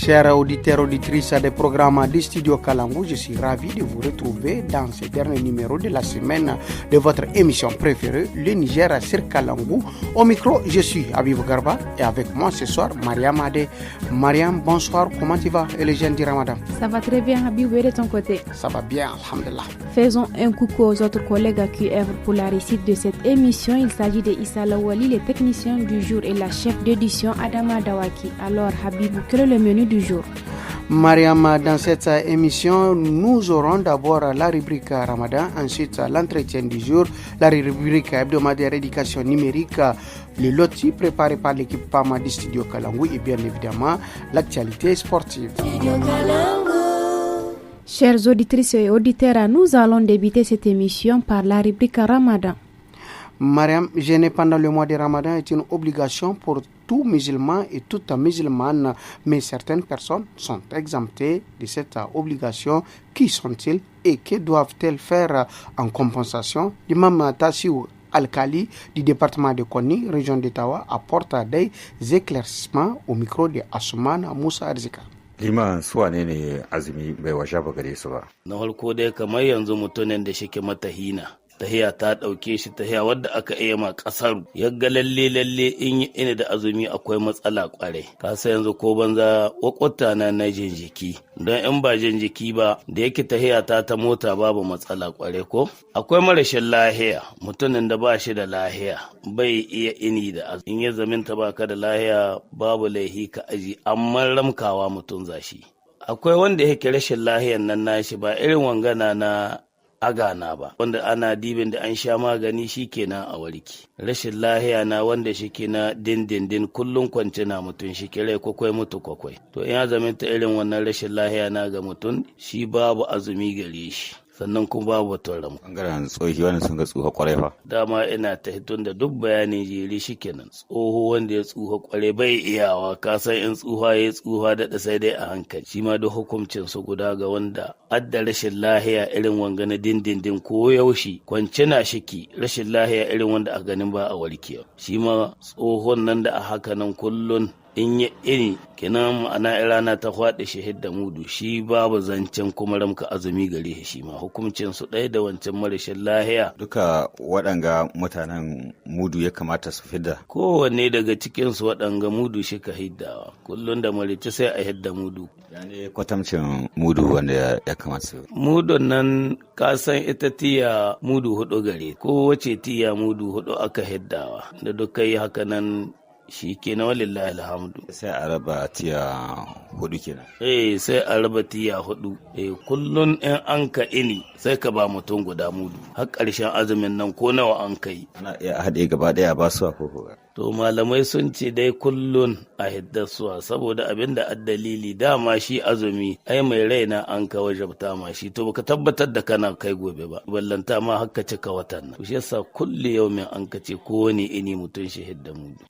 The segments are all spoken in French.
Chers auditeurs, auditrices des programmes du Studio Kalangu, je suis ravi de vous retrouver dans ce dernier numéro de la semaine de votre émission préférée, le Niger sur Kalangu. Au micro, je suis Habib Garba et avec moi ce soir, Mariam Adé. Mariam, bonsoir, comment tu vas et les jeunes du Ramadan? Ça va très bien, Habib, et de ton côté? Ça va bien, alhamdulillah. Faisons un coucou aux autres collègues qui œuvrent pour la réussite de cette émission. Il s'agit de Issa Lawali, le technicien du jour, et la chef d'édition Adama Dawaki. Alors, Habib, quel est le menu du jour? Mariam, dans cette émission, nous aurons d'abord la rubrique Ramadan, ensuite l'entretien du jour, la rubrique hebdomadaire éducation numérique, le loti préparé par l'équipe PAMA du Studio Kalangu et bien évidemment l'actualité sportive. Chers auditrices et auditeurs, nous allons débuter cette émission par la rubrique Ramadan. Mariam, jeûner pendant le mois de Ramadan est une obligation pour tout musulman et toute musulmane, mais certaines personnes sont exemptées de cette obligation. Qui sont-ils et que doivent-elles faire en compensation? L'imam Tassiou Al-Kali du département de Koni, région d'Ottawa, apporte des éclaircissements au micro de Asuman Moussa Arzika. Liman suwa ne azumi bai washa ba gare su ba. Na farko dai kamar yanzu mutumin da shike matahina tahiya ta dauke shi tahiya wadda aka iya ma kasar yagga lalle in yi ina da azumi akwai matsala kware ka sai yanzu ko banza kwakwata na jinjiki don in ba jinjiki ba da yake tahiya ta mota babu matsala kware ko akwai marashin lahiya mutumin da ba shi da lahiya bai iya ini da azumi in ya zaminta baka da lahiya babu laihi ka aji amma ramkawa mutun zashi akwai wanda yake rashin lahiyan nan nashi ba irin wangana na agana ba wanda ana dibin da an sha magani shikenan a warki rashin lahiya na wanda shike na dindindin kullun kwance na mutun shike rai kwakwai mutu kwakwai to in ya zaminta irin wannan rashin lahiya na ga mutun shi babu azumi gare shi sannan kuma babu wata ramu. Bangaren tsohi wanda sun ga tsuha kwarai fa. Dama ina ta hitun da duk bayanin jeri shikenan tsoho wanda ya tsuha kwarai bai iyawa ka san in tsuha ya tsuha da sai dai a hankali shi ma duk hukuncin su guda ga wanda adda rashin lahiya irin wanga na dindindin ko yaushe kwance na shiki rashin lahiya irin wanda a ganin ba a warkewa shi ma tsohon nan da a haka nan kullun in ya iri kenan ma'ana rana ta faɗi shahid da mudu shi babu zancen kuma ramka azumi gare shi ma hukuncin su ɗaya da wancan marashin lahiya duka waɗanga mutanen mudu ya kamata su fidda kowanne daga cikin su waɗanga mudu shi ka hiddawa kullun da marici sai a hidda mudu yani kwatamcin mudu wanda ya kamata su mudun nan ka san ita tiya mudu hudu gare ko wace tiya mudu hudu aka hiddawa da duka yi haka nan shi kenan walillahi alhamdu sai a raba tiya hudu kenan sai a raba tiya hudu kullun in an ka ini sai ka ba mutum guda mudu har ƙarshen azumin nan ko nawa an kai ana iya haɗe gaba ɗaya ba su ko to malamai sun ce dai kullun a hiddasuwa saboda abin da addalili dama shi azumi ai mai raina an ka wajabta ma shi to baka tabbatar da kana kai gobe ba ballanta ma haka cika watan nan shi yasa kulli yaumin an ka ce kowane ini mutum shi hidda mudu.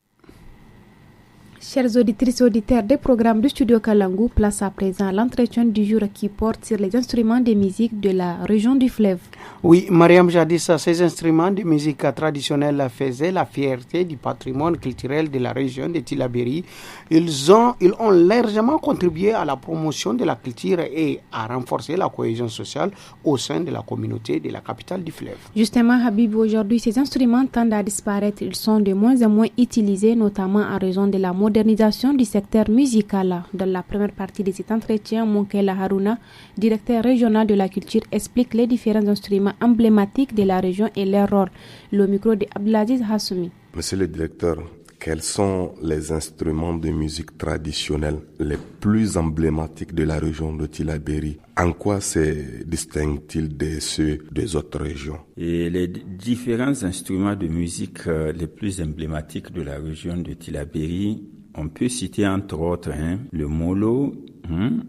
Chers auditrices et auditeurs des programmes du Studio Kalangu, place à présent l'entretien du jour qui porte sur les instruments de musique de la région du fleuve. Oui, Mariam jadis, ces instruments de musique traditionnelle faisaient la fierté du patrimoine culturel de la région de Tillabéri. Ils ont largement contribué à la promotion de la culture et à renforcer la cohésion sociale au sein de la communauté de la capitale du fleuve. Justement, Habib, aujourd'hui, ces instruments tendent à disparaître. Ils sont de moins en moins utilisés, notamment à raison de la modernisation du secteur musical. Dans la première partie de cet entretien, Moukela Haruna, directeur régional de la culture, explique les différents instruments emblématiques de la région et leur rôle. Le micro de Abdelaziz Hassoumi. Monsieur le directeur, quels sont les instruments de musique traditionnels les plus emblématiques de la région de Tillabéri? En quoi se distinguent-ils de ceux des autres régions? Et les différents instruments de musique les plus emblématiques de la région de Tillabéri, on peut citer entre autres le molo,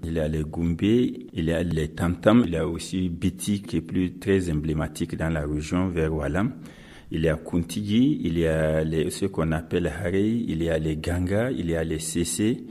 il y a les gumbé, il y a les tam-tam, il y a aussi biti qui est très emblématique dans la région vers Walam. Il y a Kuntigi, il y a ce qu'on appelle Harei, il y a les Ganga, il y a les Cessé,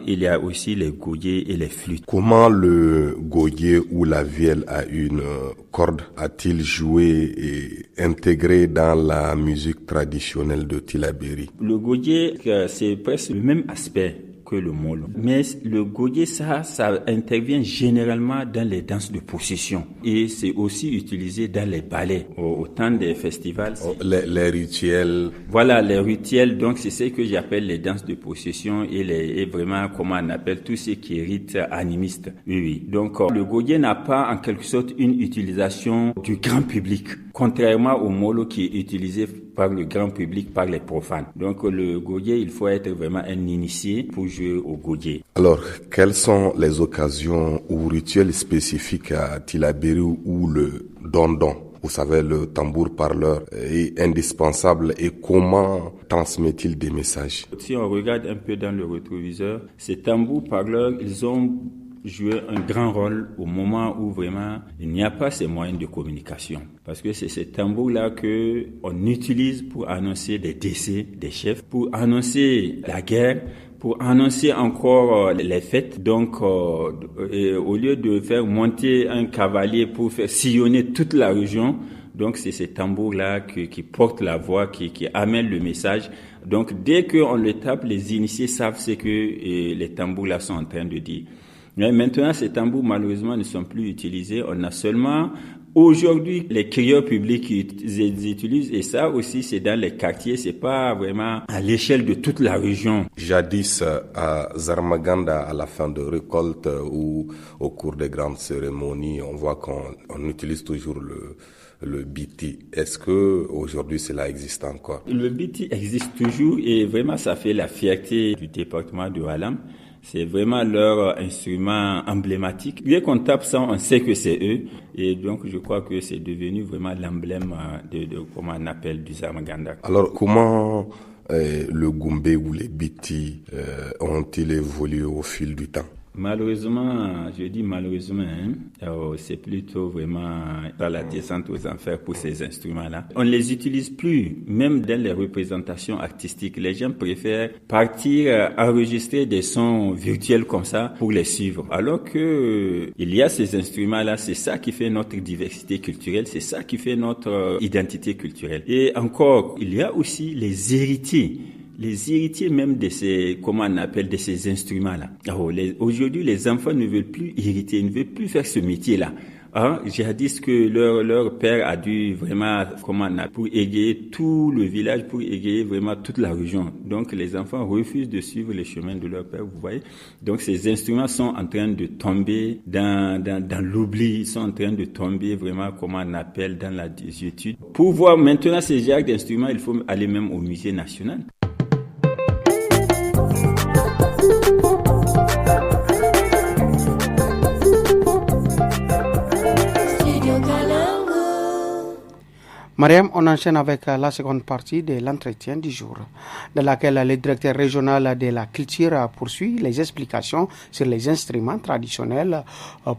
il y a aussi les goyés et les flûtes. Comment le goyé ou la vielle à une corde a-t-il joué et intégré dans la musique traditionnelle de Tillabéri? Le goyé, c'est presque le même aspect que le molo. Mais le goguet, ça intervient généralement dans les danses de possession. Et c'est aussi utilisé dans les ballets. Au temps des festivals. Les rituels. Voilà, les rituels. Donc, c'est ce que j'appelle les danses de possession et vraiment, comment on appelle tout ce qui est rite animiste. Oui. Donc, le goguet n'a pas, en quelque sorte, une utilisation du grand public. Contrairement au molo qui est utilisé par le grand public, par les profanes. Donc, le goguet, il faut être vraiment un initié pour jouer au goguet. Alors, quelles sont les occasions ou rituels spécifiques à Tillabéri où le dondon, vous savez, le tambour parleur, est indispensable et comment transmet-il des messages? Si on regarde un peu dans le rétroviseur, ces tambours parleurs, ils ont joué un grand rôle au moment où vraiment il n'y a pas ces moyens de communication. Parce que c'est ces tambours-là que on utilise pour annoncer des décès des chefs, pour annoncer la guerre, pour annoncer encore les fêtes. Donc, au lieu de faire monter un cavalier pour faire sillonner toute la région, donc c'est ces tambours-là qui portent la voix, qui amènent le message. Donc, dès qu'on le tape, les initiés savent ce que les tambours-là sont en train de dire. Mais maintenant, ces tambours, malheureusement, ne sont plus utilisés. On a seulement, aujourd'hui, les crieurs publics qui utilisent, et ça aussi, c'est dans les quartiers, c'est pas vraiment à l'échelle de toute la région. Jadis, à Zarmaganda, à la fin de récolte ou au cours des grandes cérémonies, on voit qu'on utilise toujours le biti. Est-ce que aujourd'hui cela existe encore? Le biti existe toujours et vraiment ça fait la fierté du département de Walam. C'est vraiment leur instrument emblématique. Dès qu'on tape ça, on sait que c'est eux. Et donc, je crois que c'est devenu vraiment l'emblème de comment on appelle, du Zarmaganda. Alors, comment le goumbé ou les biti ont-ils évolué au fil du temps? Malheureusement, je dis malheureusement, c'est plutôt vraiment dans la descente aux enfers pour ces instruments-là. On ne les utilise plus, même dans les représentations artistiques. Les gens préfèrent partir enregistrer des sons virtuels comme ça pour les suivre. Alors que il y a ces instruments-là, c'est ça qui fait notre diversité culturelle, c'est ça qui fait notre identité culturelle. Et encore, il y a aussi les héritiers. Les héritiers même de ces, comment on appelle, de ces instruments-là. Aujourd'hui, les enfants ne veulent plus hériter, ne veulent plus faire ce métier-là. Jadis que leur père a dû vraiment, comment on appelle, pour égayer tout le village, pour égayer vraiment toute la région. Donc, les enfants refusent de suivre les chemins de leur père, vous voyez. Donc, ces instruments sont en train de tomber dans l'oubli, ils sont en train de tomber vraiment, comment on appelle, dans la désuétude. Pour voir maintenant ces genres d'instruments, il faut aller même au musée national. Mariam, on enchaîne avec la seconde partie de l'entretien du jour, dans laquelle le directeur régional de la culture poursuit les explications sur les instruments traditionnels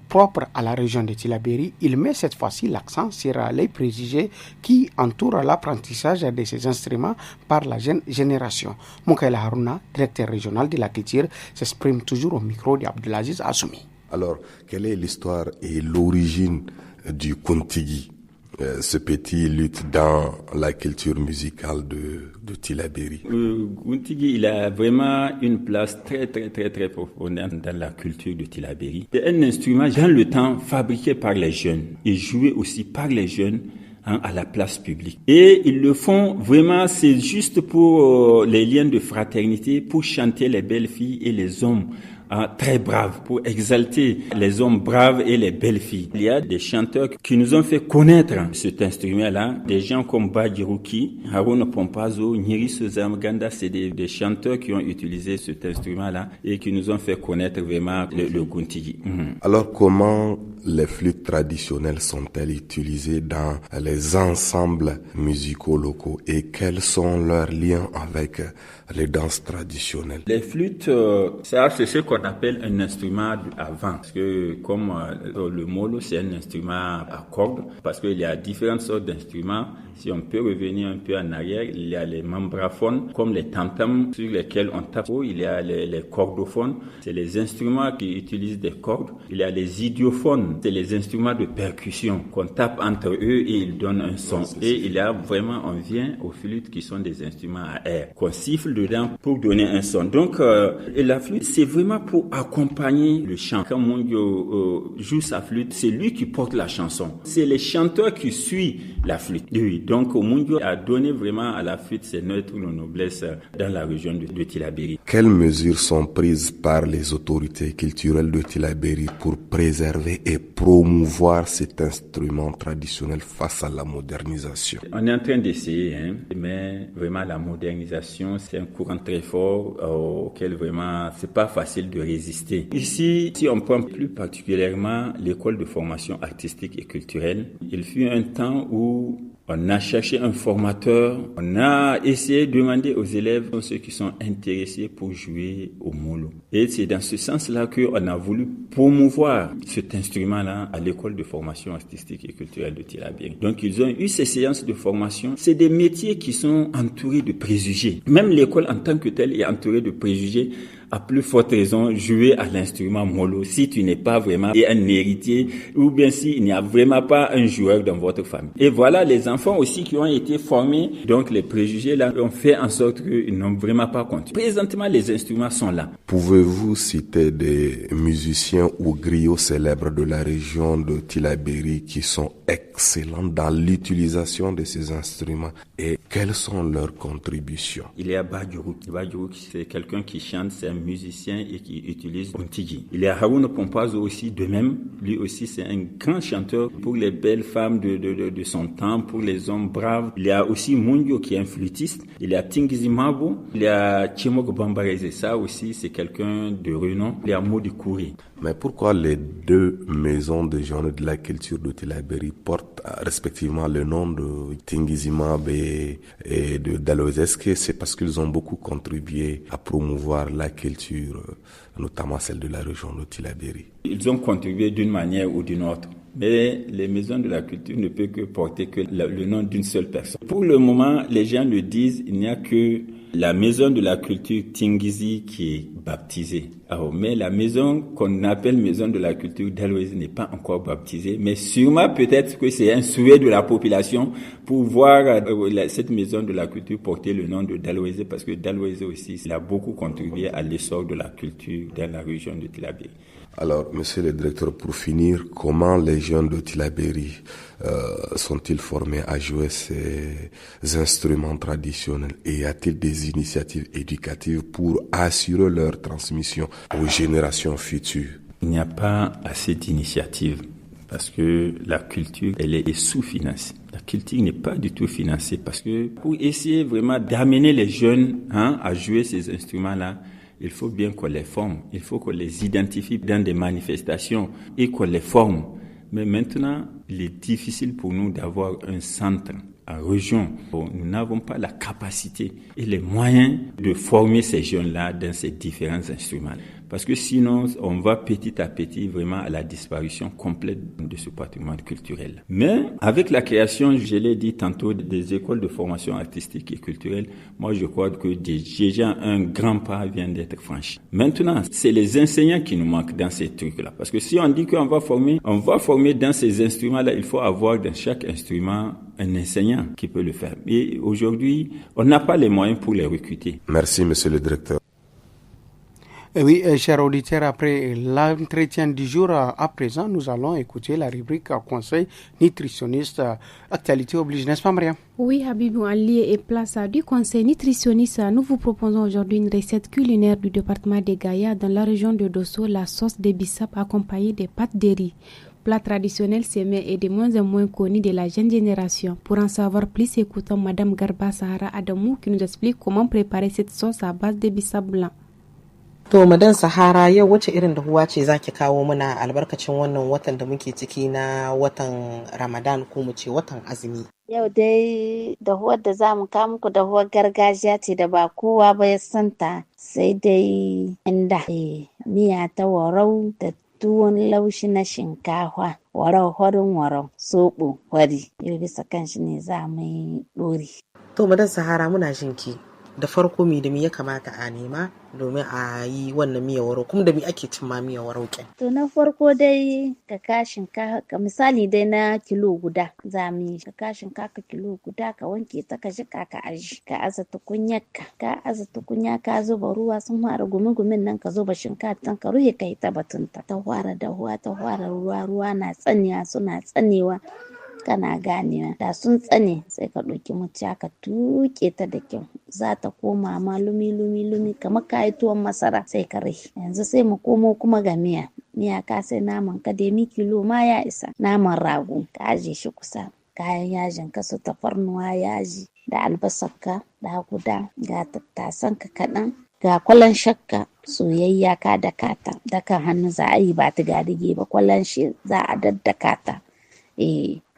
propres à la région de Tillabéri. Il met cette fois-ci l'accent sur les préjugés qui entourent l'apprentissage de ces instruments par la jeune génération. Moukaila Haruna, directeur régional de la culture, s'exprime toujours au micro d'Abdelaziz Assoumi. Alors, quelle est l'histoire et l'origine du Kuntigi, ce petit luth dans la culture musicale de Tillabéri? Le Kuntigi, il a vraiment une place très profonde dans la culture de Tillabéri. C'est un instrument dans le temps fabriqué par les jeunes et joué aussi par les jeunes à la place publique. Et ils le font vraiment, c'est juste pour les liens de fraternité, pour chanter les belles filles et les hommes très braves, pour exalter les hommes braves et les belles filles. Il y a des chanteurs qui nous ont fait connaître cet instrument-là, des gens comme Badirouki, Haruna Pompazo, Nyiriso Zamganda, c'est des chanteurs qui ont utilisé cet instrument-là et qui nous ont fait connaître vraiment le Kuntigi. Alors comment les flûtes traditionnelles sont-elles utilisées dans les ensembles musicaux locaux et quels sont leurs liens avec les danses traditionnelles? Les flûtes, ça c'est ce qu'on appelle un instrument à vent. Parce que comme le molo, c'est un instrument à cordes, parce qu'il y a différentes sortes d'instruments. Si on peut revenir un peu en arrière, il y a les membraphones, comme les tam-tams sur lesquels on tape. Il y a les cordophones, c'est les instruments qui utilisent des cordes. Il y a les idiophones, forme. C'est les instruments de percussion qu'on tape entre eux et ils donnent un son. Et il y a vraiment, on vient aux flûtes qui sont des instruments à air, qu'on siffle dedans pour donner un son. Donc, et la flûte, c'est vraiment pour accompagner le chant. Quand Mundio joue sa flûte, c'est lui qui porte la chanson. C'est les chanteurs qui suivent la flûte. Oui. Donc, Mundio a donné vraiment à la flûte ses lettres de noblesse dans la région de Tillabéri. Quelles mesures sont prises par les autorités culturelles de Tillabéri pour préserver et promouvoir cet instrument traditionnel face à la modernisation? On est en train d'essayer, mais vraiment la modernisation, c'est un courant très fort auquel vraiment c'est pas facile de résister. Ici, si on prend plus particulièrement l'école de formation artistique et culturelle, il fut un temps où on a cherché un formateur, on a essayé de demander aux élèves, ceux qui sont intéressés pour jouer au molo. Et c'est dans ce sens-là qu'on a voulu promouvoir cet instrument-là à l'école de formation artistique et culturelle de Tillabéri. Donc ils ont eu ces séances de formation. C'est des métiers qui sont entourés de préjugés. Même l'école en tant que telle est entourée de préjugés. À plus forte raison, jouer à l'instrument molo si tu n'es pas vraiment un héritier ou bien s'il n'y a vraiment pas un joueur dans votre famille. Et voilà, les enfants aussi qui ont été formés, donc les préjugés là ont fait en sorte qu'ils n'ont vraiment pas compté. Présentement, les instruments sont là. Pouvez-vous citer des musiciens ou griots célèbres de la région de Tillabéri qui sont excellents dans l'utilisation de ces instruments et quelles sont leurs contributions? Il y a Badjourou. Badjourou, c'est quelqu'un qui chante, c'est un musicien et qui utilise Ontigi. Il y a Harouna Pompazo aussi, de même. Lui aussi, c'est un grand chanteur pour les belles femmes de son temps, pour les hommes braves. Il y a aussi Mundio qui est un flûtiste. Il y a Tingizi Mabo. Il y a Chimok Bambareze. Ça aussi, c'est quelqu'un de renom. Il y a Modi Kouri. Mais pourquoi les deux maisons de journée de la culture de Tillabéri portent respectivement le nom de Tingizi Mabo et de Daloise? Est-ce que c'est parce qu'ils ont beaucoup contribué à promouvoir la culture, notamment celle de la région de Tillabéri? Ils ont contribué d'une manière ou d'une autre. Mais les maisons de la culture ne peuvent que porter que le nom d'une seule personne. Pour le moment, les gens le disent, il n'y a que la maison de la culture Tingizi qui est baptisée. Alors, mais la maison qu'on appelle maison de la culture d'Aloise n'est pas encore baptisée. Mais sûrement peut-être que c'est un souhait de la population pour voir cette maison de la culture porter le nom de Daloise parce que Daloise aussi, il a beaucoup contribué à l'essor de la culture dans la région de Tillabéri. Alors, monsieur le directeur, pour finir, comment les jeunes de Tillabéri sont-ils formés à jouer ces instruments traditionnels et y a-t-il des initiatives éducatives pour assurer leur transmission aux générations futures? Il n'y a pas assez d'initiatives parce que la culture, elle est sous-financée. La culture n'est pas du tout financée parce que pour essayer vraiment d'amener les jeunes à jouer ces instruments-là, il faut bien qu'on les forme, il faut qu'on les identifie dans des manifestations et qu'on les forme. Mais maintenant, il est difficile pour nous d'avoir un centre en région. Nous n'avons pas la capacité et les moyens de former ces jeunes-là dans ces différents instruments. Parce que sinon, on va petit à petit vraiment à la disparition complète de ce patrimoine culturel. Mais avec la création, je l'ai dit tantôt, des écoles de formation artistique et culturelle, moi je crois que déjà un grand pas vient d'être franchi. Maintenant, c'est les enseignants qui nous manquent dans ces trucs-là. Parce que si on dit qu'on va former dans ces instruments-là, il faut avoir dans chaque instrument un enseignant qui peut le faire. Et aujourd'hui, on n'a pas les moyens pour les recruter. Merci, monsieur le directeur. Oui, chers auditeurs, après l'entretien du jour, à présent, nous allons écouter la rubrique Conseil nutritionniste. Actualité oblige, n'est-ce pas, Maria? Oui, Habibou, en lieu et place du Conseil nutritionniste, nous vous proposons aujourd'hui une recette culinaire du département de Gaïa dans la région de Dosso, la sauce de bissap accompagnée des pâtes de riz. Plat traditionnel sémé et de moins en moins connu de la jeune génération. Pour en savoir plus, écoutons Madame Garba Sahara Adamou qui nous explique comment préparer cette sauce à base de bissap blanc. To madan Sahara yau wace irin dahuwa ce zaki kawo mana albarkacin wannan watan da muke ciki na watan Ramadan ko mu ce watan azumi. Yau dai dahuwar da za mu kawo muku dahuwar gargajiya ce da ba kowa ba ya santa sai dai inda miya ta warau da tuwon laushi na shinkafa warau horin warau soɓo wari yau bisa kan shi ne za mu yi ɗori. To madan Sahara muna jinki. da farko mi da mi ya kamata a nema domin a yi wannan miyawaro, kuma da mi ake cin ma miyawaro ken? To na farko dai ka kashin ka misali dai na kilo guda za mu yi, ka kashin ka kilo guda ka wanke ta ka jika ka aji, ka aza tukunya ka zuba ruwa sun fara gumi-gumin nan ka zuba shinkafa ka ruhe ka yi ta batunta ta fara dahuwa ta fara ruwa na tsanewa suna tsanewa kana ganewa da sun tsane sai ka ɗauki muciya ka tuƙe ta da kyau za ta koma ma lumi kamar kayi tuwon masara sai ka rihe. Yanzu sai mu komo kuma ga miya ka sai naman ka demi kilo ma ya isa, naman rago ka aje shi kusa, kayan yajin ka su tafarnuwa yaji da albasarka da guda ga tattasan ka kaɗan ga kwalan shakka soyayya ka daka ta dakan hannu za a yi ba ta gadige ba, kwalan shi za a daddaka ta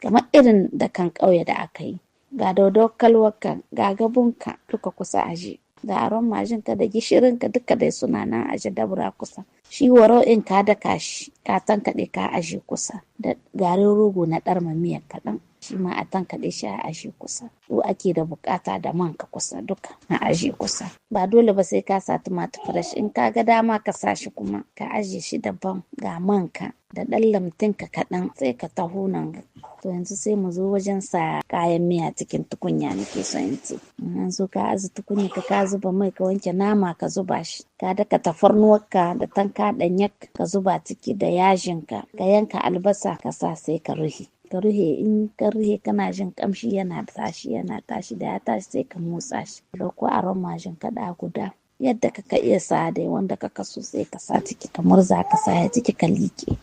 kamar irin da kan ƙauye da aka yi, ga daudau kalwarka ga gabunka duka kusa aje, da aron majinka da gishirinka duka dai suna nan aje dabura kusa, shi waro in ka daka shi ka tankaɗe ka aje kusa da garin rogo na ɗarma miyar kaɗan shi ma a tankaɗe shi a aje kusa. Su ake da bukata da man ka kusa duka na aje kusa, ba dole ba sai ka sa tumatir fresh, in ka ga dama ka sa shi kuma ka aje shi daban ga man ka da ɗan lamtinka kaɗan sai ka taho nan. To yanzu sai mu zo wajen sa kayan miya cikin tukunya nake so in ce. Yanzu ka aza tukunya ka zuba mai ka wanke nama ka zuba shi. Ka daka tafarnuwarka da tanka ɗanyak ka zuba ciki da yajinka. Ka yanka albasa ka sa sai ka ruhe. Ka ruhe in ka ruhe kana jin kamshi yana tashi da ya tashi sai ka motsa shi. Da ko aron majin ka da guda. Yadda ka iya sa dai wanda ka kaso sai ka sa ciki ka murza ka sa ya ciki ka liƙe.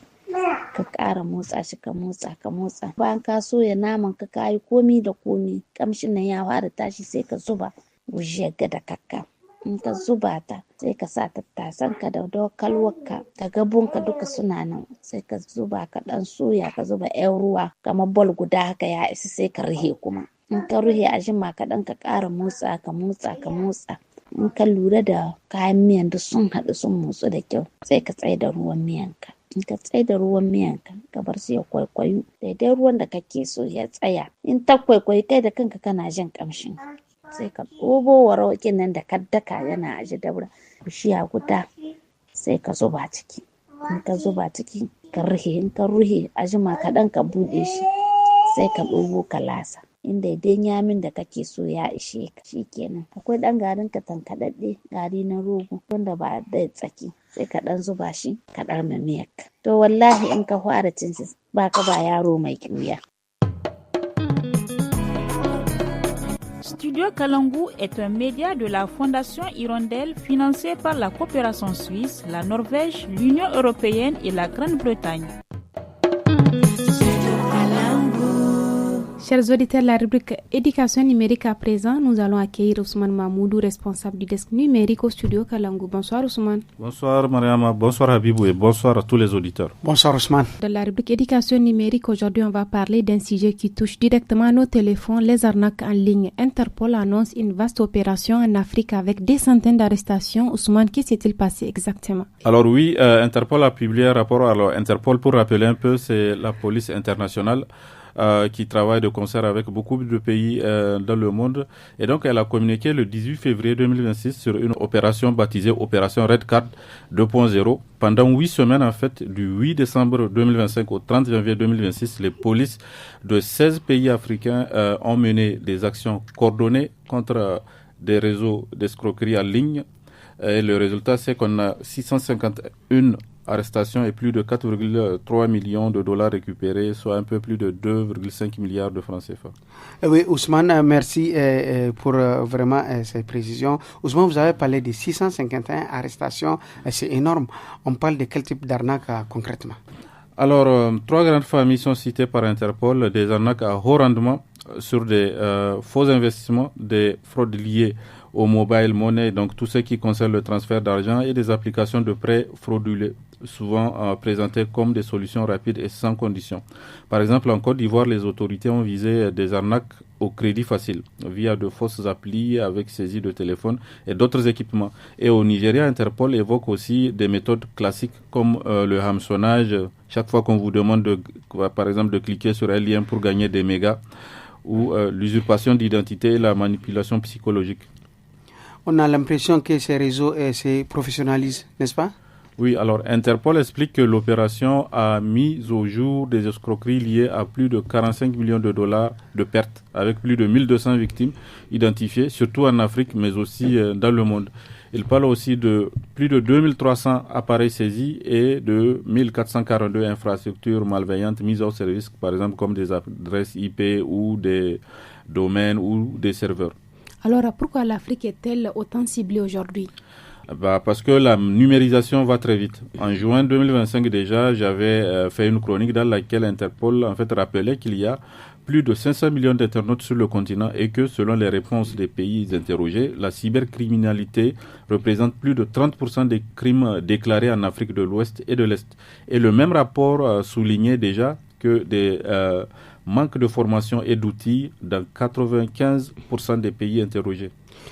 Ka ƙara motsa shi ka motsa bayan ka soya naman ka kayi komi da komi kamshin nan ya fara tashi sai ka zuba gujiyar da kakka. In ka zuba ta sai ka sa tattasan ka da kalwarka da gabonka duka suna nan sai ka zuba ka dan soya ka zuba yan ruwa kamar bol guda haka ya isa sai ka rihe kuma. In ka rihe a jima kaɗan ka ƙara motsa ka motsa. In ka lura da kayan miyan duk sun haɗu sun motsu da kyau sai ka tsaye da ruwan miyanka. In ka tsaye da ruwan miyanka ka bar su ya kwaikwayu daidai ruwan da kake so ya tsaya. In ta kwaikwayi kai da kanka kana jin kamshin sai ka ɗobo warawakin nan da ka daka yana aji dabra bishiya guda sai ka zuba ciki. In ka zuba ciki ka ruhe, in ka ruhe a jima kaɗan ka buɗe shi sai ka ɗobo ka lasa. In daidai yamin da kake so ya ishe ka shikenan. Akwai ɗan garin ka tankaɗaɗɗe gari na rogo wanda ba da tsaki sai ka ɗan zuba shi ka ɗarma miyarka. To wallahi in ka fara cin shi ba ka ba yaro mai ƙiuya. Studio Kalangu est un média de la Fondation Hirondelle financé par la coopération suisse, la Norvège, l'Union européenne et la Grande-Bretagne. Chers auditeurs, la rubrique éducation numérique à présent, nous allons accueillir Ousmane Mahmoudou, responsable du desk numérique au studio Kalangu. Bonsoir Ousmane. Bonsoir Mariama, bonsoir Habibou et bonsoir à tous les auditeurs. Bonsoir Ousmane. Dans la rubrique éducation numérique, aujourd'hui on va parler d'un sujet qui touche directement nos téléphones, les arnaques en ligne. Interpol annonce une vaste opération en Afrique avec des centaines d'arrestations. Ousmane, qu'est-ce qui s'est-il passé exactement? Alors oui, Interpol a publié un rapport. Alors Interpol, pour rappeler un peu, c'est la police internationale qui travaille de concert avec beaucoup de pays dans le monde. Et donc, elle a communiqué le 18 février 2026 sur une opération baptisée Opération Red Card 2.0. Pendant 8 semaines, en fait, du 8 décembre 2025 au 30 janvier 2026, les polices de 16 pays africains ont mené des actions coordonnées contre des réseaux d'escroquerie en ligne. Et le résultat, c'est qu'on a 651 arrestations et plus de 4,3 millions de dollars récupérés, soit un peu plus de 2,5 milliards de francs CFA. Oui, Ousmane, merci pour vraiment ces précisions. Ousmane, vous avez parlé de 651 arrestations, c'est énorme. On parle de quel type d'arnaque concrètement? Alors, 3 grandes familles sont citées par Interpol, des arnaques à haut rendement sur des faux investissements, des fraudes liées au mobile money, donc tout ce qui concerne le transfert d'argent, et des applications de prêts frauduleux, souvent présentées comme des solutions rapides et sans condition. Par exemple, en Côte d'Ivoire, les autorités ont visé des arnaques au crédit facile via de fausses applis avec saisie de téléphone et d'autres équipements. Et au Nigeria, Interpol évoque aussi des méthodes classiques comme le hameçonnage, chaque fois qu'on vous demande par exemple de cliquer sur un lien pour gagner des mégas, ou l'usurpation d'identité et la manipulation psychologique. On a l'impression que ces réseaux se professionnalisent, n'est-ce pas? Oui, alors Interpol explique que l'opération a mis au jour des escroqueries liées à plus de 45 millions de dollars de pertes, avec plus de 1200 victimes identifiées, surtout en Afrique, mais aussi dans le monde. Il parle aussi de plus de 2300 appareils saisis et de 1442 infrastructures malveillantes mises au service, par exemple comme des adresses IP ou des domaines ou des serveurs. Alors pourquoi l'Afrique est-elle autant ciblée aujourd'hui? Parce que la numérisation va très vite. En juin 2025 déjà, j'avais fait une chronique dans laquelle Interpol en fait rappelait qu'il y a plus de 500 millions d'internautes sur le continent et que selon les réponses des pays interrogés, la cybercriminalité représente plus de 30% des crimes déclarés en Afrique de l'Ouest et de l'Est. Et le même rapport soulignait déjà que des manques de formation et d'outils dans 95% des pays interrogés.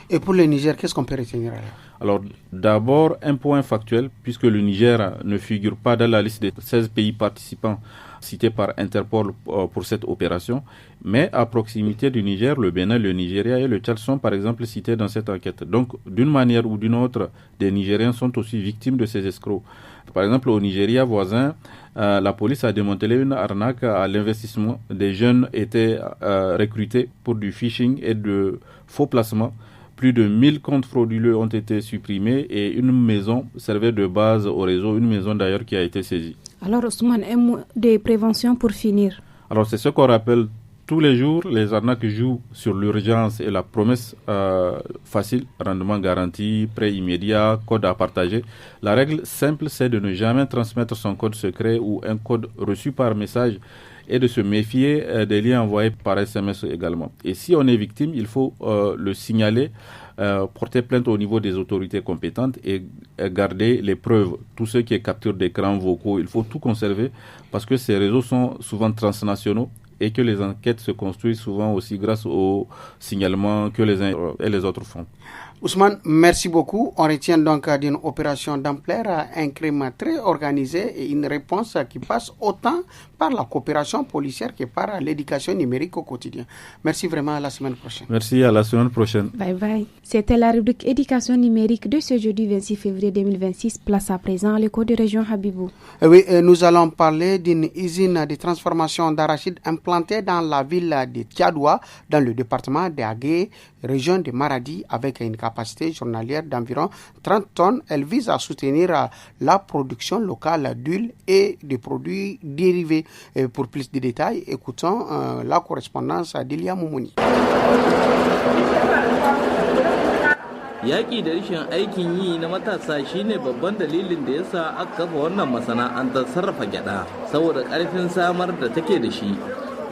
Et pour le Niger, qu'est-ce qu'on peut retenir alors d'abord, un point factuel, puisque le Niger ne figure pas dans la liste des 16 pays participants cités par Interpol pour cette opération, mais à proximité du Niger, le Bénin, le Nigeria et le Tchad sont par exemple cités dans cette enquête. Donc d'une manière ou d'une autre, des Nigériens sont aussi victimes de ces escrocs. Par exemple, au Nigeria voisin, la police a démantelé une arnaque à l'investissement. Des jeunes étaient recrutés pour du phishing et de faux placements. Plus de 1000 comptes frauduleux ont été supprimés et une maison servait de base au réseau, une maison d'ailleurs qui a été saisie. Alors Ousmane, un mot de prévention pour finir. Alors c'est ce qu'on rappelle tous les jours, les arnaques jouent sur l'urgence et la promesse facile, rendement garanti, prêt immédiat, code à partager. La règle simple, c'est de ne jamais transmettre son code secret ou un code reçu par message et de se méfier des liens envoyés par SMS également. Et si on est victime, il faut le signaler, porter plainte au niveau des autorités compétentes et garder les preuves. Tout ce qui est capture d'écran vocaux, il faut tout conserver parce que ces réseaux sont souvent transnationaux et que les enquêtes se construisent souvent aussi grâce au signalement que les uns et les autres font. Ousmane, merci beaucoup. On retient donc d'une opération d'ampleur, un crime très organisé et une réponse qui passe autant par la coopération policière que par l'éducation numérique au quotidien. Merci vraiment, à la semaine prochaine. Merci, à la semaine prochaine. Bye bye. C'était la rubrique éducation numérique de ce jeudi 26 février 2026. Place à présent à l'écho de région Habibou. Oui, nous allons parler d'une usine de transformation d'arachide implantée dans la ville de Tiadoua, dans le département d'Agué, région de Maradi, avec une capacité journalière d'environ 30 tonnes. Elle vise à soutenir la production locale d'huile et de produits dérivés. Et pour plus de détails, écoutons la correspondance d'Ilia Moumouni. Yaƙi da rashin aikin yi na matasa shine babban dalilin da yasa aka kafa wannan masana'antar sarrafa gyada saboda ƙarfin samar da take da shi.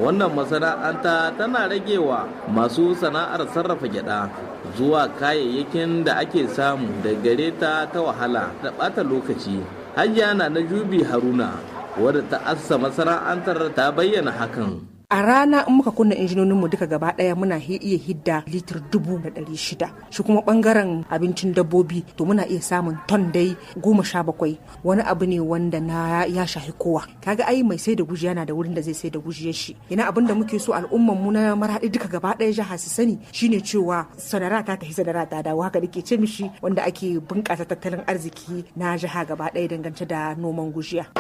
Wannan masana'anta tana ragewa masu sana'ar sarrafa gyada zuwa kayayyakin da ake samu da gare ta wahala da ɓata lokaci. Hajiya na Jubi Haruna wadda ta assa masana'antar ta bayyana hakan. A rana in muka kunna injinoninmu duka gaba daya muna iya hidda litir 600. Shi kuma bangaren abincin dabbobi to muna iya samun ton dai 17. Wani abu ne wanda ya shahi kowa. Kaga ai mai sai da gujiya yana da wurin da zai sai da gujiyar shi. Ina abin da muke so al'umman mu na Maradi duka gaba daya jaha su sani shine cewa sanara ta tafi sanara ta dawo, haka dake ce mishi wanda ake bunkasa tattalin arziki na jaha gaba daya dangance da noman gujiya.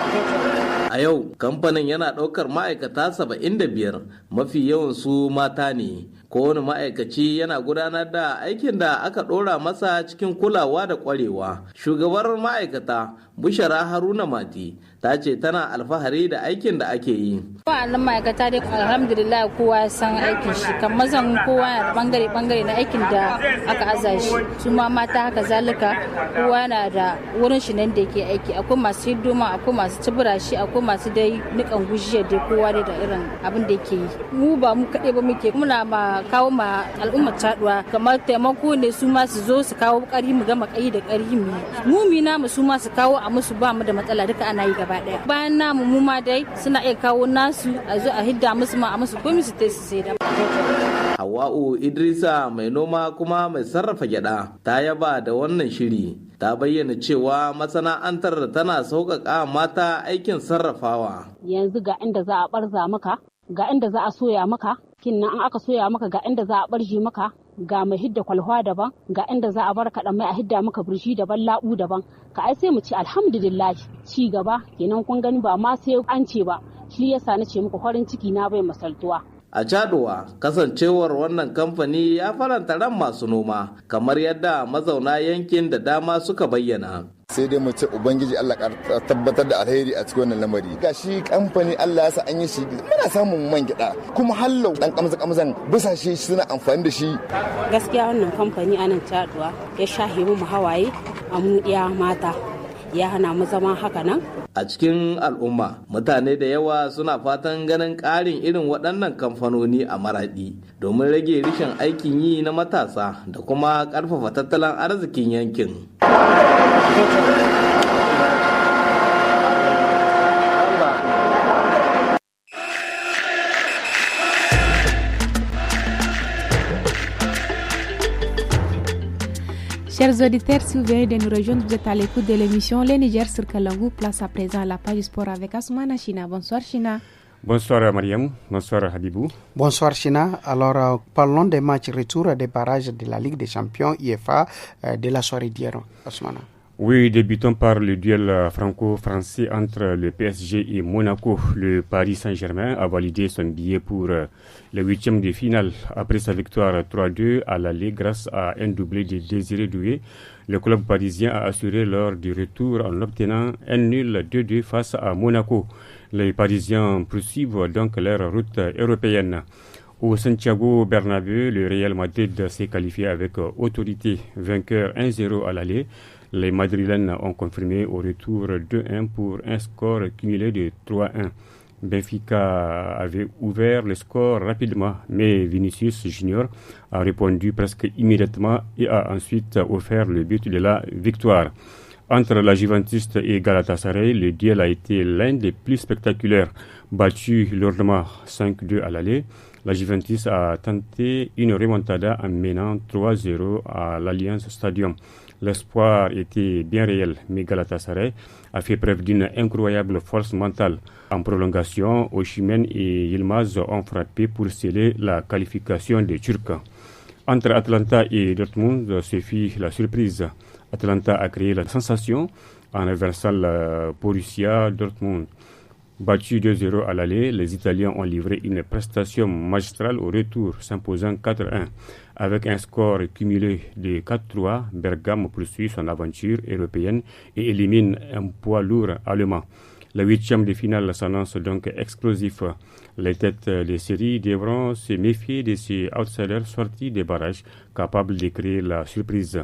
A yau kamfanin yana ɗaukar ma'aikata 75, mafi yawan su mata ne. Kowane ma'aikaci yana gudanar da aikin da aka ɗora masa cikin kulawa da ƙwarewa. Shugabar ma'aikata Bushara Haruna Mati ta ce tana alfahari da aikin da ake yi. Wa'annan ma'aikata dai alhamdulillah kowa ya san aikin shi, kan mazan kowa yana bangare na aikin da aka aza shi. Su ma mata haka zalika kowa yana da wurin shi nan da yake aiki. Akwai masu hidoma, akwai masu cibira shi, akwai masu dai nikan gujiyar dai kowa dai da irin abin da yake yi. Mu ba mu kaɗai ba muke, muna ma kawo ma al'ummar Caduwa kamar taimako ne, su ma su zo su kawo ƙari mu gama ƙari da ƙari mu namu su ma su kawo a musu, ba mu da matsala, duka ana yi gaba daya. Bayan namu mu ma dai suna iya kawo nasu a zo a hidda musu ma a musu komai su su sai da. Hawa'u Idrisa mai noma kuma mai sarrafa gyada ta yaba da wannan shiri. Ta bayyana cewa masana'antar tana sauƙaƙa mata aikin sarrafawa. Yanzu ga inda za a ɓarza maka ga inda za a soya maka, kinnan an aka soya maka ga inda za a barje maka, ga mai hidda kwalhwa daban, ga inda za a bar kaɗan mai a hidda maka birji daban, laɓu daban. Ka ai sai mu ce alhamdulillah ci gaba kenan kun gani ba ma sai an ce ba. Shi yasa na ce muku farin ciki na bai masaltuwa. A Cadowa, kasancewar wannan kamfani ya faranta ran masu noma, kamar yadda mazauna yankin da dama suka bayyana. Sai dai mu ce Ubangiji Allah tabbatar da alheri a cikin wannan lamari. Ga shi kamfani Allah ya sa an yi shi muna samun man gyaɗa kuma hallau dan kamzan busashe suna amfani da shi. Gaskiya wannan kamfani a nan Cadowa ya shahe mu hawaye a mu iya mata. Ya hana mu zama haka nan. A cikin al'umma, mutane da yawa suna fatan ganin ƙarin irin waɗannan kamfanoni a Maraɗi domin rage rishin aikin yi na matasa da kuma ƙarfafa tattalin arzikin yankin. Chers auditeurs, si vous venez de nous rejoindre, vous êtes à l'écoute de l'émission Les Niger sur Kalangu. Place à présent à la page sport avec Assoumana China. Bonsoir China. Bonsoir Mariam, bonsoir Habibou. Bonsoir China. Alors parlons des matchs retour des barrages de la Ligue des Champions IFA de la soirée d'hier. Assoumana. Oui, débutons par le duel franco-français entre le PSG et Monaco. Le Paris Saint-Germain a validé son billet pour le 8e de finale. Après sa victoire 3-2 à l'aller grâce à un doublé de Désiré Doué, le club parisien a assuré lors du retour en obtenant un nul 2-2 face à Monaco. Les Parisiens poursuivent donc leur route européenne. Au Santiago Bernabéu, le Real Madrid s'est qualifié avec autorité, vainqueur 1-0 à l'aller. Les Madrilènes ont confirmé au retour 2-1 pour un score cumulé de 3-1. Benfica avait ouvert le score rapidement, mais Vinicius Junior a répondu presque immédiatement et a ensuite offert le but de la victoire. Entre la Juventus et Galatasaray, le duel a été l'un des plus spectaculaires. Battu lourdement 5-2 à l'aller, la Juventus a tenté une remontada en menant 3-0 à l'Allianz Stadium. L'espoir était bien réel, mais Galatasaray a fait preuve d'une incroyable force mentale. En prolongation, Osimhen et Yilmaz ont frappé pour sceller la qualification des Turcs. Entre Atlanta et Dortmund, ce fut la surprise. Atlanta a créé la sensation en renversant le Borussia Dortmund. Battu 2-0 à l'aller, les Italiens ont livré une prestation magistrale au retour, s'imposant 4-1. Avec un score cumulé de 4-3, Bergame poursuit son aventure européenne et élimine un poids lourd allemand. Le 8e de finale s'annonce donc explosif. Les têtes de série devront se méfier de ces outsiders sortis des barrages, capables de créer la surprise.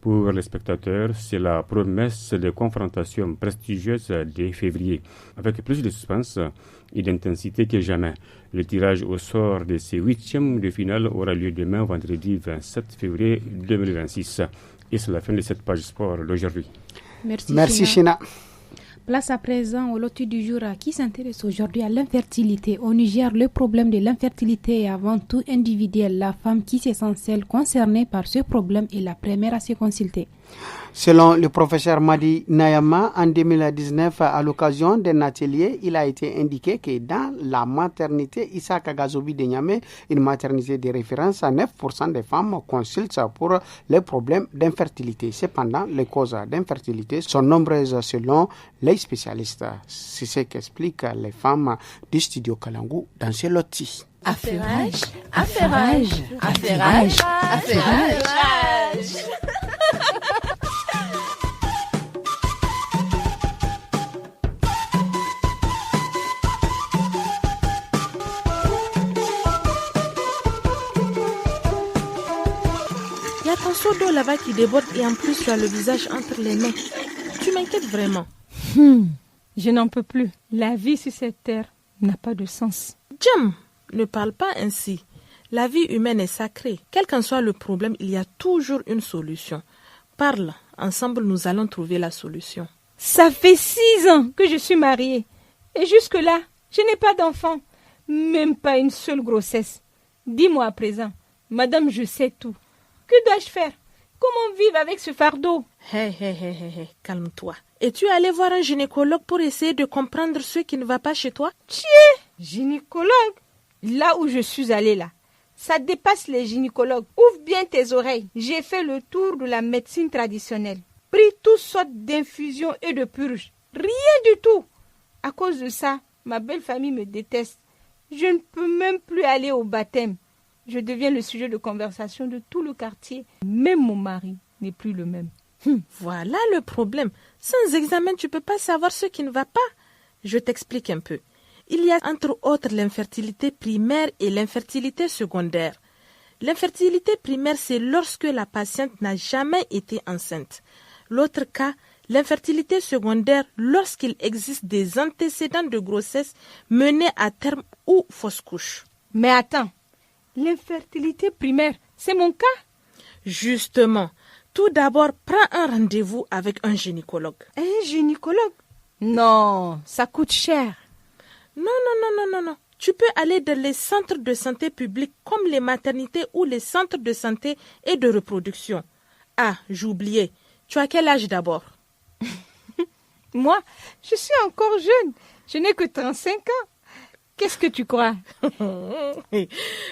Pour les spectateurs, c'est la promesse de confrontation prestigieuse dès février, avec plus de suspense et d'intensité que jamais. Le tirage au sort de ces 8e de finale aura lieu demain, vendredi 27 février 2026. Et c'est la fin de cette page sport d'aujourd'hui. Merci China. Place à présent au loti du jour qui s'intéresse aujourd'hui à l'infertilité. Au Niger, le problème de l'infertilité est avant tout individuel. La femme qui se sent celle concernée par ce problème est la première à se consulter. Selon le professeur Madi Nayama, en 2019, à l'occasion d'un atelier, il a été indiqué que dans la maternité Issa Kagazobi de Niamey, une maternité de référence, 9% des femmes consultent pour les problèmes d'infertilité. Cependant, les causes d'infertilité sont nombreuses selon les spécialistes. C'est ce qu'expliquent les femmes du studio Kalangu dans ce loti. Affairage, affairage, affairage, affairage. Il y a ton seau d'eau là-bas qui déborde et en plus tu as le visage entre les mains. Tu m'inquiètes vraiment. Je n'en peux plus. La vie sur cette terre n'a pas de sens. Jam, ne parle pas ainsi. La vie humaine est sacrée. Quel qu'en soit le problème, il y a toujours une solution. Parle, ensemble nous allons trouver la solution. Ça fait 6 ans que je suis mariée. Et jusque-là, je n'ai pas d'enfant. Même pas une seule grossesse. Dis-moi à présent, madame, je sais tout. Que dois-je faire? Comment vivre avec ce fardeau? Hé, calme-toi. Es-tu allé voir un gynécologue pour essayer de comprendre ce qui ne va pas chez toi? Tiens, gynécologue? Là où je suis allée là, ça dépasse les gynécologues. Ouvre bien tes oreilles. J'ai fait le tour de la médecine traditionnelle. Pris toutes sortes d'infusions et de purges. Rien du tout. À cause de ça, ma belle famille me déteste. Je ne peux même plus aller au baptême. Je deviens le sujet de conversation de tout le quartier. Même mon mari n'est plus le même. Voilà le problème. Sans examen, tu ne peux pas savoir ce qui ne va pas. Je t'explique un peu. Il y a entre autres l'infertilité primaire et l'infertilité secondaire. L'infertilité primaire, c'est lorsque la patiente n'a jamais été enceinte. L'autre cas, l'infertilité secondaire, lorsqu'il existe des antécédents de grossesse menés à terme ou fausse couche. Mais attends, l'infertilité primaire, c'est mon cas? Justement, tout d'abord, prends un rendez-vous avec un gynécologue. Un gynécologue? Non, ça coûte cher. Non. Tu peux aller dans les centres de santé publics comme les maternités ou les centres de santé et de reproduction. Ah, j'oubliais. Tu as quel âge d'abord? Moi, je suis encore jeune. Je n'ai que 35 ans. Qu'est-ce que tu crois?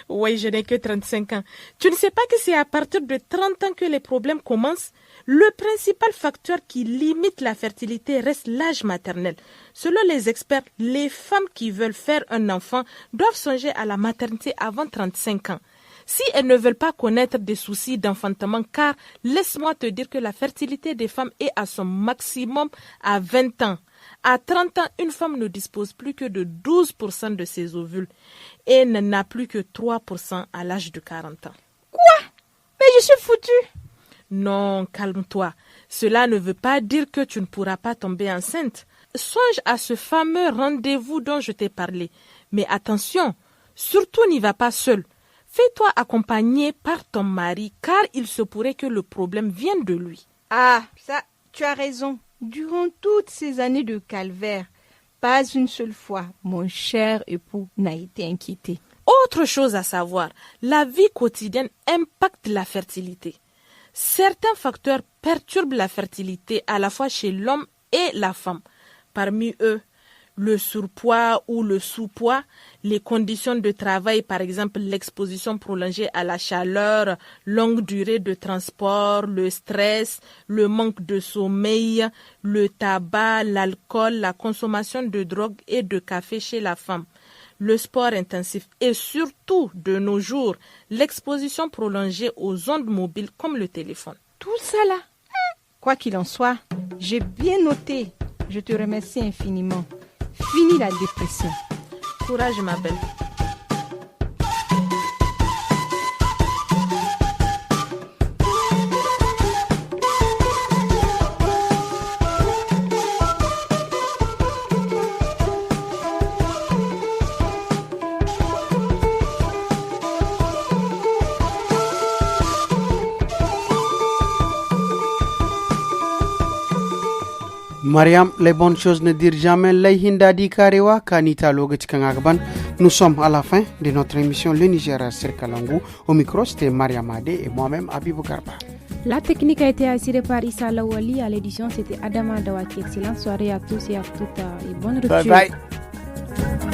Oui, je n'ai que 35 ans. Tu ne sais pas que c'est à partir de 30 ans que les problèmes commencent? Le principal facteur qui limite la fertilité reste l'âge maternel. Selon les experts, les femmes qui veulent faire un enfant doivent songer à la maternité avant 35 ans. Si elles ne veulent pas connaître des soucis d'enfantement, car laisse-moi te dire que la fertilité des femmes est à son maximum à 20 ans. À 30 ans, une femme ne dispose plus que de 12% de ses ovules et n'en a plus que 3% à l'âge de 40 ans. Quoi? Mais je suis foutue! Non, calme-toi. Cela ne veut pas dire que tu ne pourras pas tomber enceinte. Songe à ce fameux rendez-vous dont je t'ai parlé. Mais attention, surtout n'y va pas seul. Fais-toi accompagner par ton mari, car il se pourrait que le problème vienne de lui. Ah, ça, tu as raison. Durant toutes ces années de calvaire, pas une seule fois, mon cher époux n'a été inquiété. Autre chose à savoir, la vie quotidienne impacte la fertilité. Certains facteurs perturbent la fertilité à la fois chez l'homme et la femme. Parmi eux, le surpoids ou le sous-poids, les conditions de travail, par exemple l'exposition prolongée à la chaleur, longue durée de transport, le stress, le manque de sommeil, le tabac, l'alcool, la consommation de drogue et de café chez la femme, le sport intensif et surtout, de nos jours, l'exposition prolongée aux ondes mobiles comme le téléphone. Tout ça là, quoi qu'il en soit, j'ai bien noté. Je te remercie infiniment. Fini la dépression. Courage, ma belle. Mariam, les bonnes choses ne dirent jamais. Leihindadi Karewa, Kanita Logetikanagban. Nous sommes à la fin de notre émission Le Niger sur Kalangu. Au micro, c'était Mariam Adé et moi-même Abibou Garba. La technique a été assurée par Issa Lawali. À l'édition, c'était Adama Dawaki. Excellente soirée à tous et à toutes et bonne rupture. Bye bye.